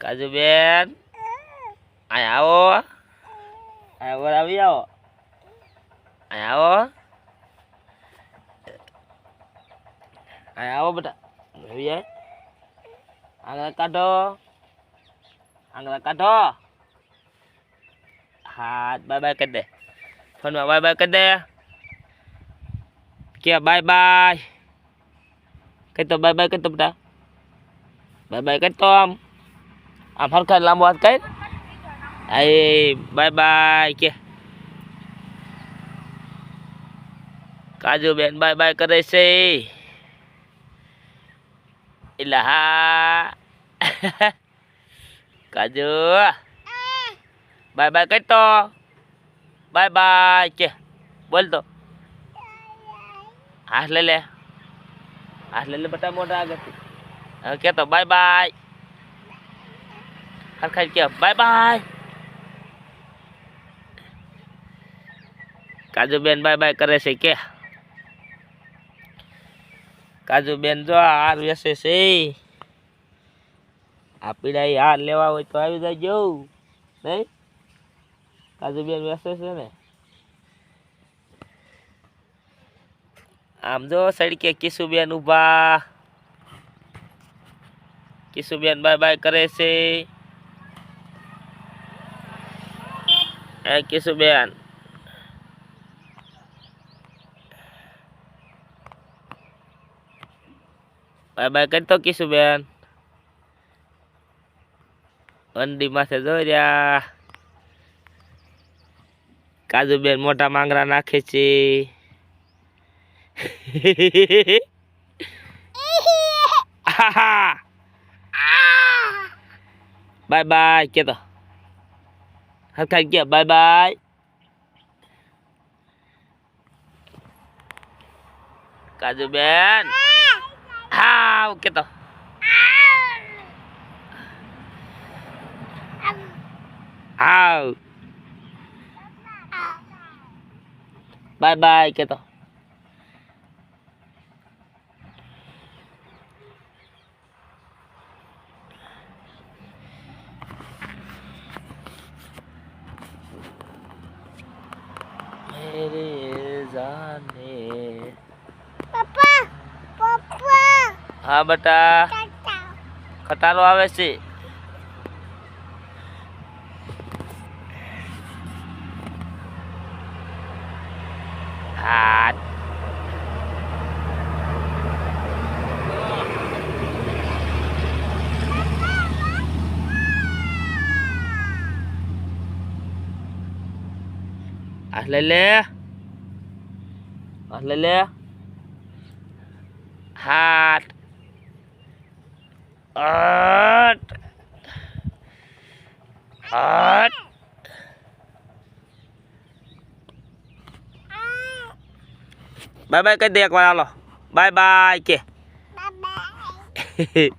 કાજુ બેન અહીંયા આવો, અહીંયા આવી આવો, અહીંયા આવો, અહીંયા આવો બેટા, આવી જાય, આંગળા કાઢો, આંગળા કાઢો, હાથ બાય બાય કરી દે, ફોનમાં બાય બાય કરી દે, કે બાય બાય, કહી તો બાય બાય કરતો બેટા, બાય બાય કરતો આમ ફરખા લાંબો હાથ કરી, એ બાય બાય કે કાજુ બેન બાય બાય કરે છે, એટલે હા કાજુ બાય બાય કરતો, બાય બાય કે બોલતો, હાથ લે લે, હાથ લે લે બેટા મોટા આગળથી, હવે કહેતો બાય બાય, હરખાઈ કે બાય બાય, કાજુ બેન બાય બાય કરે છે કે કાજુ બેન જો હાર વેસે છે, આ પીડા હાર લેવા હોય તો આવી જાય જવું નહીં, કાજુ બેન વેસે છે ને, આમ જો સડકે કિશુબેન ઊભા, કિશુબેન બાય બાય કરે છે, એ કિશુબેન બાય બાય કરતો કિશુબેન, અંડી માથે જોઈ રહ્યા, કાજુબેન મોટા માંગરા નાખે છે, બાય બાય કેતો, હરખા કે બાય બાય, કાજુબેન હા કેતો, હા બાય બાય કેતો, मेरे जाने पापा पापा हाँ बेटा खटारो आवे છે, હાથ લે લે, લે લે, હાથ હાથ હાથ બાય બાય કહી દે એક વાર હાલો, બાય બાય કે બાય બાય